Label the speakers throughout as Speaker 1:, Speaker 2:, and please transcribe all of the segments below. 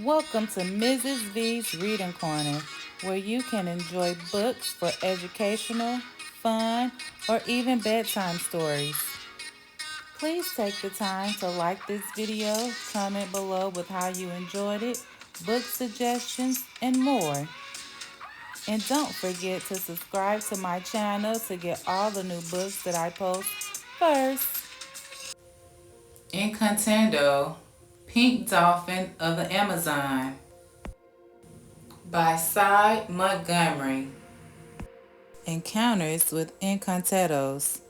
Speaker 1: Welcome to Mrs. V's Reading Corner, where you can enjoy books for educational, fun, or even bedtime stories. Please take the time to like this video, comment below with how you enjoyed it, book suggestions, and more. And don't forget to subscribe to my channel to get all the new books that I post first. Encantado, Pink Dolphin of the Amazon by Montgomery. Encounters with Encantados.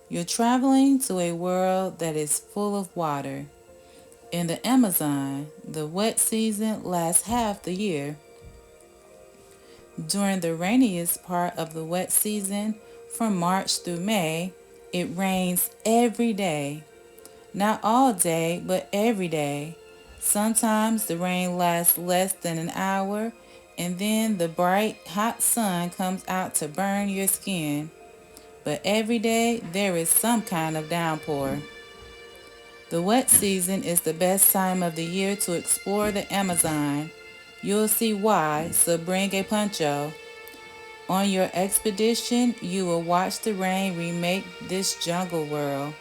Speaker 1: You're traveling to a world that is full of water. In the Amazon, the wet season lasts half the year. During the rainiest part of the wet season, from March through May, it rains every day. Not all day, but every day. Sometimes the rain lasts less than an hour, and then the bright, hot sun comes out to burn your skin. But every day there is some kind of downpour. The wet season is the best time of the year to explore the Amazon. You'll see why, so bring a poncho. On your expedition, you will watch the rain remake this jungle world.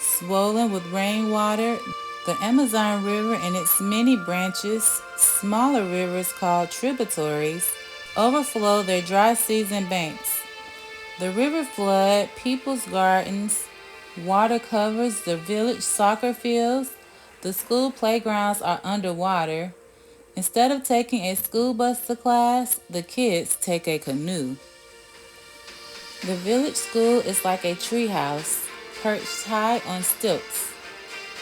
Speaker 1: Swollen with rainwater, the Amazon River and its many branches, smaller rivers called tributaries, overflow their dry season banks. The river floods people's gardens, water covers the village soccer fields, the school playgrounds are underwater. Instead of taking a school bus to class, the kids take a canoe. The village school is like a treehouse, perched high on stilts.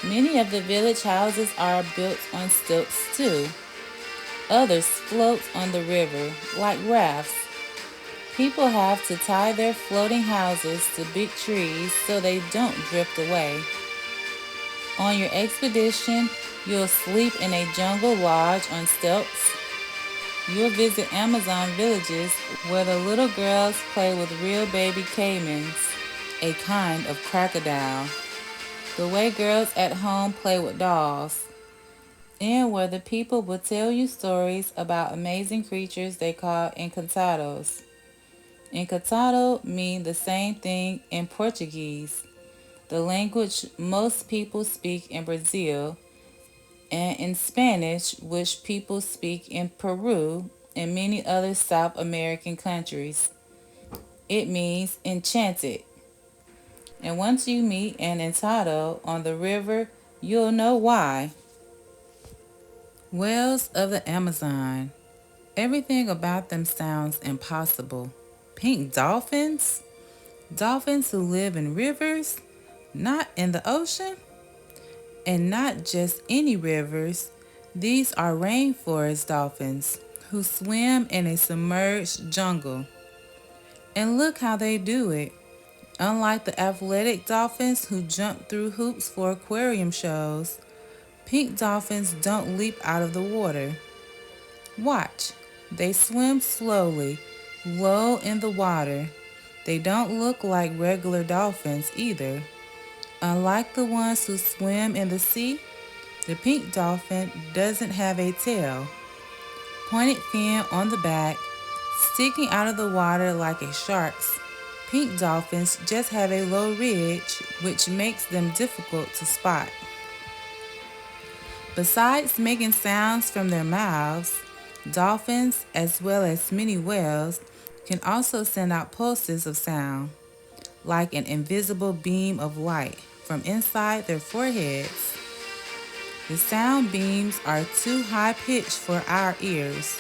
Speaker 1: Many of the village houses are built on stilts too. Others float on the river, like rafts. People have to tie their floating houses to big trees so they don't drift away. On your expedition, you'll sleep in a jungle lodge on stilts. You'll visit Amazon villages where the little girls play with real baby caimans, a kind of crocodile, the way girls at home play with dolls, and where the people will tell you stories about amazing creatures they call encantados. Encantado means the same thing in Portuguese, the language most people speak in Brazil, and in Spanish, which people speak in Peru and many other South American countries. It means enchanted. And once you meet an encantado on the river, you'll know why. Whales of the Amazon. Everything about them sounds impossible. Pink dolphins? Dolphins who live in rivers, not in the ocean? And not just any rivers. These are rainforest dolphins who swim in a submerged jungle. And look how they do it. Unlike the athletic dolphins who jump through hoops for aquarium shows, pink dolphins don't leap out of the water. Watch. They swim slowly, low in the water. They don't look like regular dolphins either. Unlike the ones who swim in the sea, the pink dolphin doesn't have a tail. Pointed fin on the back, sticking out of the water like a shark's. Pink dolphins just have a low ridge, which makes them difficult to spot. Besides making sounds from their mouths, dolphins, as well as many whales, can also send out pulses of sound, like an invisible beam of light from inside their foreheads. The sound beams are too high-pitched for our ears.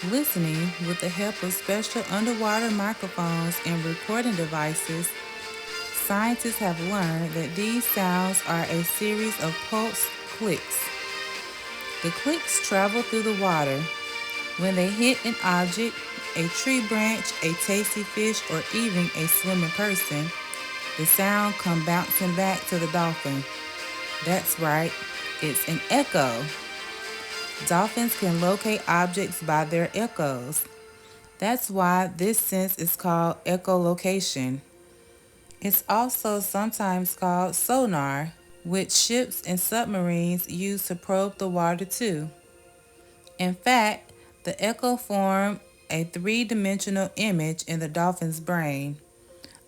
Speaker 1: Listening with the help of special underwater microphones and recording devices, scientists have learned that these sounds are a series of pulse clicks. The clicks travel through the water. When they hit an object, a tree branch, a tasty fish, or even a swimming person, the sound comes bouncing back to the dolphin. That's right, it's an echo. Dolphins can locate objects by their echoes. That's why this sense is called echolocation. It's also sometimes called sonar. which ships and submarines use to probe the water too. In fact, the echo formed a three-dimensional image in the dolphin's brain,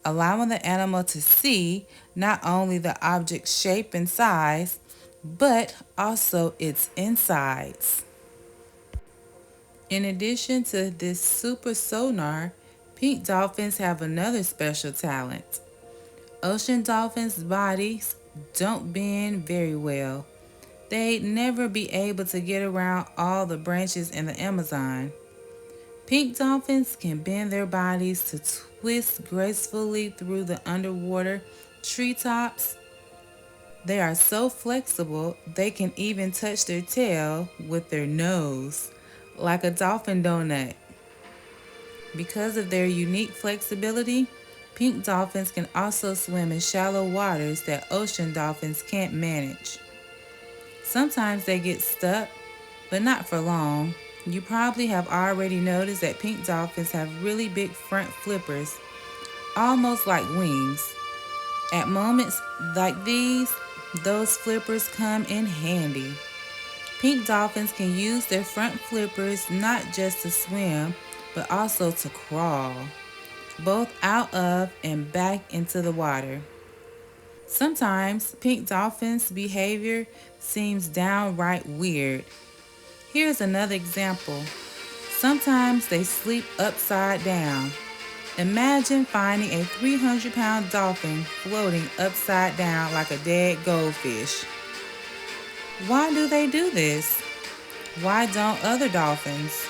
Speaker 1: allowing the animal to see not only the object's shape and size, but also its insides. In addition to this super sonar, pink dolphins have another special talent. Ocean dolphins' bodies don't bend very well. They'd never be able to get around all the branches in the Amazon. Pink dolphins can bend their bodies to twist gracefully through the underwater treetops. They are so flexible they can even touch their tail with their nose, like a dolphin donut. Because of their unique flexibility, pink dolphins can also swim in shallow waters that ocean dolphins can't manage. Sometimes they get stuck, but not for long. You probably have already noticed that pink dolphins have really big front flippers, almost like wings. At moments like these, those flippers come in handy. Pink dolphins can use their front flippers not just to swim, but also to crawl, both out of and back into the water. Sometimes pink dolphins' behavior seems downright weird. Here's another example. Sometimes they sleep upside down. Imagine finding a 300-pound dolphin floating upside down like a dead goldfish. Why do they do this? Why don't other dolphins?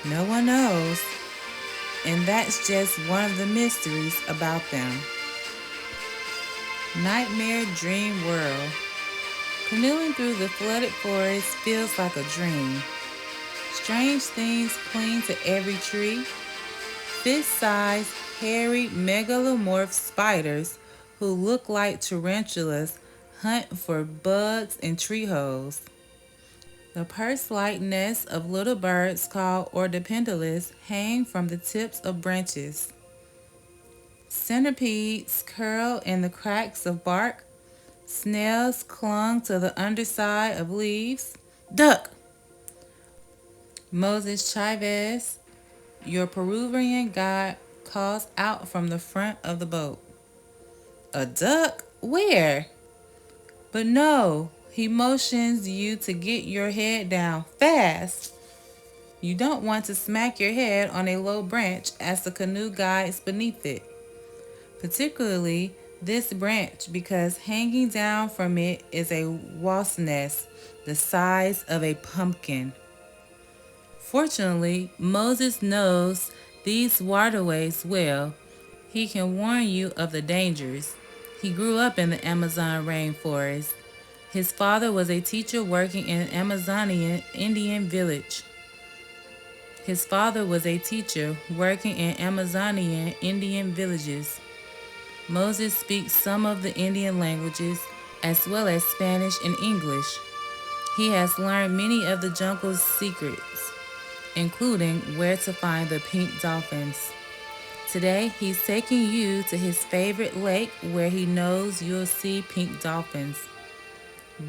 Speaker 1: No one knows. And that's just one of the mysteries about them. Nightmare Dream World. Canoeing through the flooded forest feels like a dream. Strange things cling to every tree. Fist-sized, hairy, megalomorph spiders who look like tarantulas hunt for bugs in tree holes. The purse-like nests of little birds called ornithopterus hang from the tips of branches. Centipedes curl in the cracks of bark. Snails clung to the underside of leaves. Duck! Moses Chavez, your Peruvian guide, calls out from the front of the boat. A duck? Where? But no, he motions you to get your head down fast. You don't want to smack your head on a low branch as the canoe guides beneath it. Particularly this branch because hanging down from it is a wasp nest the size of a pumpkin. Fortunately, Moses knows these waterways well. He can warn you of the dangers. He grew up in the Amazon rainforest. His father was a teacher working in an Amazonian Indian village. His father was a teacher working in Amazonian Indian villages. Moses speaks some of the Indian languages as well as Spanish and English. He has learned many of the jungle's secrets, including where to find the pink dolphins. Today, he's taking you to his favorite lake where he knows you'll see pink dolphins.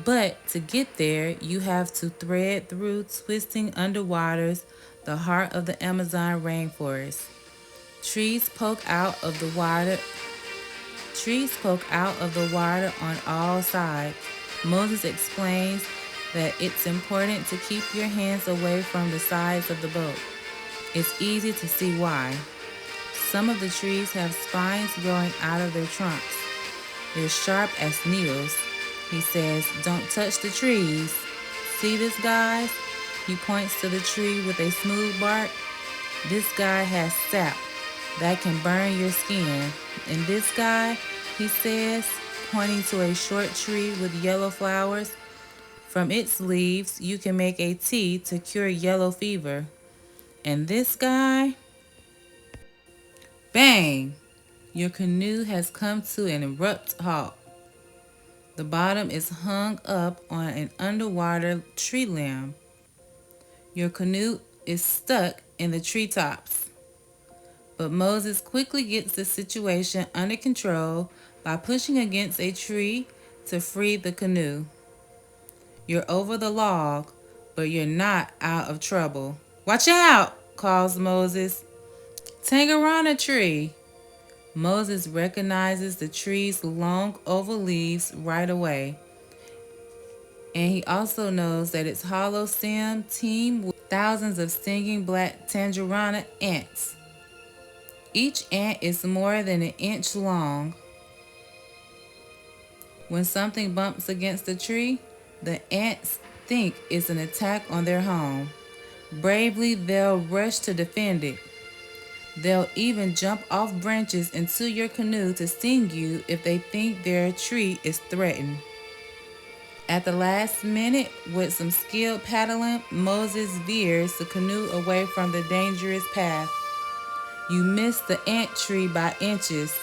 Speaker 1: But to get there, you have to thread through twisting underwaters, the heart of the Amazon rainforest. Trees poke out of the water. Trees poke out of the water on all sides. Moses explains that it's important to keep your hands away from the sides of the boat. It's easy to see why. Some of the trees have spines growing out of their trunks. They're sharp as needles. He says, "Don't touch the trees. See this, guys?" He points to the tree with a smooth bark. "This guy has sap that can burn your skin. And this guy," he says, pointing to a short tree with yellow flowers, "from its leaves you can make a tea to cure yellow fever. And this guy," bang! Your canoe has come to an abrupt halt. The bottom is hung up on an underwater tree limb. Your canoe is stuck in the treetops. But Moses quickly gets the situation under control by pushing against a tree to free the canoe. You're over the log, but you're not out of trouble. Watch out, calls Moses. Tangarana tree. Moses recognizes the tree's long oval leaves right away. And he also knows that its hollow stem teemed with thousands of stinging black tangerana ants. Each ant is more than an inch long. When something bumps against the tree, the ants think it's an attack on their home. Bravely, they'll rush to defend it. They'll even jump off branches into your canoe to sting you if they think their tree is threatened. At the last minute, with some skilled paddling, Moses veers the canoe away from the dangerous path. You miss the ant tree by inches.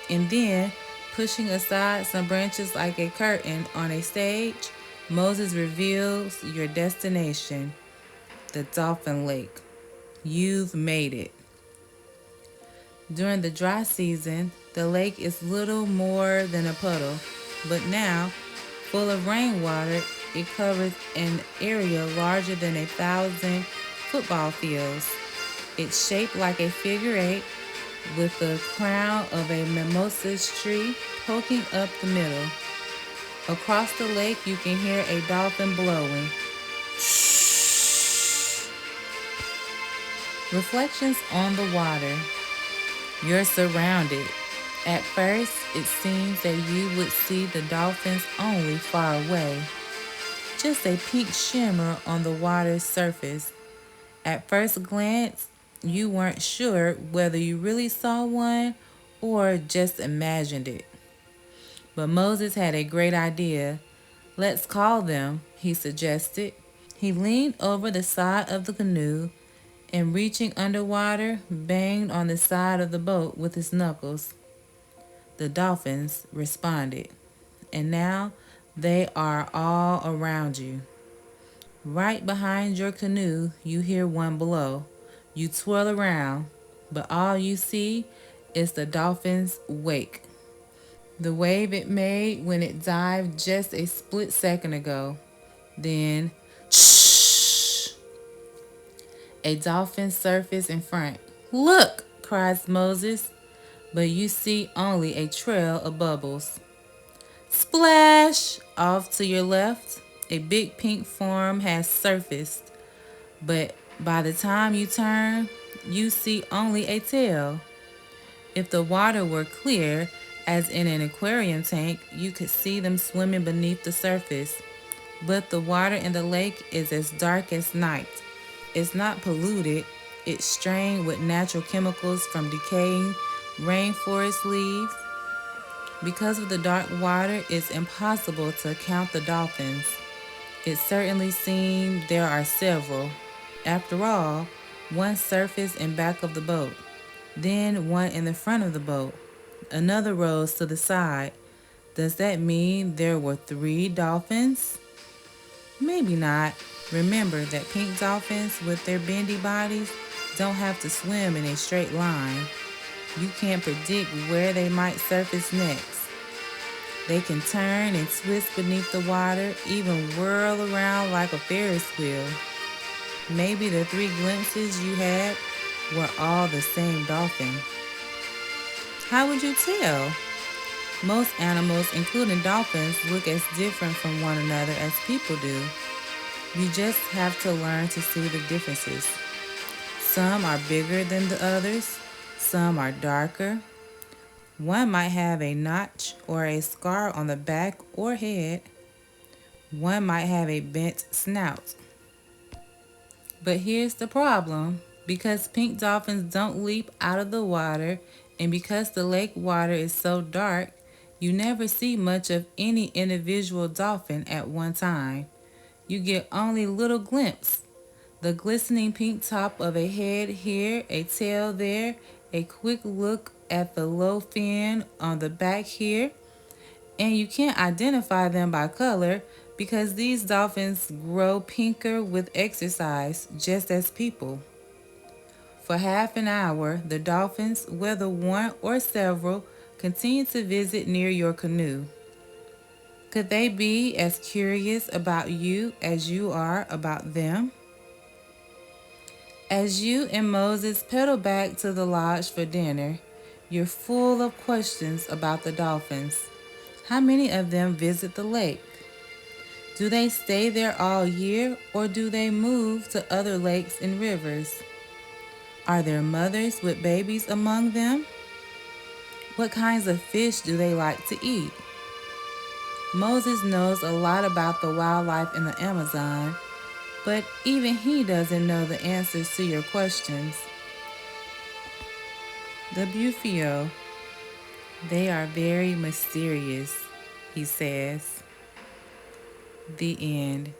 Speaker 1: And then, pushing aside some branches like a curtain on a stage, Moses reveals your destination, the Dolphin Lake. You've made it. During the dry season, the lake is little more than a puddle, but now, full of rainwater, it covers an area larger than 1,000 football fields. It's shaped like a figure eight with the crown of a mimosa tree poking up the middle. Across the lake, you can hear a dolphin blowing. Reflections on the water. You're surrounded. At first, it seems that you would see the dolphins only far away. Just a pink shimmer on the water's surface. At first glance, you weren't sure whether you really saw one or just imagined it. But Moses had a great idea. Let's call them, he suggested. He leaned over the side of the canoe and, reaching underwater, banged on the side of the boat with his knuckles. The dolphins responded, and now they are all around you. Right behind your canoe, you hear one blow. You twirl around, but all you see is the dolphin's wake. The wave it made when it dived just a split second ago. Then, shh! A dolphin surfaced in front. Look, cries Moses, but you see only a trail of bubbles. Splash! Off to your left, a big pink form has surfaced, but by the time you turn, you see only a tail. If the water were clear, as in an aquarium tank, you could see them swimming beneath the surface. But the water in the lake is as dark as night. It's not polluted, it's strained with natural chemicals from decaying rainforest leaves. Because of the dark water, it's impossible to count the dolphins. It certainly seems there are several. After all, one surfaced in back of the boat, then one in the front of the boat. Another rose to the side. Does that mean there were 3 dolphins? Maybe not. Remember that pink dolphins with their bendy bodies don't have to swim in a straight line. You can't predict where they might surface next. They can turn and twist beneath the water, even whirl around like a Ferris wheel. Maybe the 3 glimpses you had were all the same dolphin. How would you tell? Most animals, including dolphins, look as different from one another as people do. You just have to learn to see the differences. Some are bigger than the others. Some are darker. One might have a notch or a scar on the back or head. One might have a bent snout. But here's the problem. Because pink dolphins don't leap out of the water, and because the lake water is so dark, you never see much of any individual dolphin at one time. You get only little glimpses. The glistening pink top of a head here, a tail there, a quick look at the low fin on the back here, and you can't identify them by color because these dolphins grow pinker with exercise, just as people. For half an hour, the dolphins, whether one or several, continue to visit near your canoe. Could they be as curious about you as you are about them? As you and Moses pedal back to the lodge for dinner, you're full of questions about the dolphins. How many of them visit the lake? Do they stay there all year or do they move to other lakes and rivers? Are there mothers with babies among them? What kinds of fish do they like to eat? Moses knows a lot about the wildlife in the Amazon, but even he doesn't know the answers to your questions. The Bufio, they are very mysterious, he says. The end.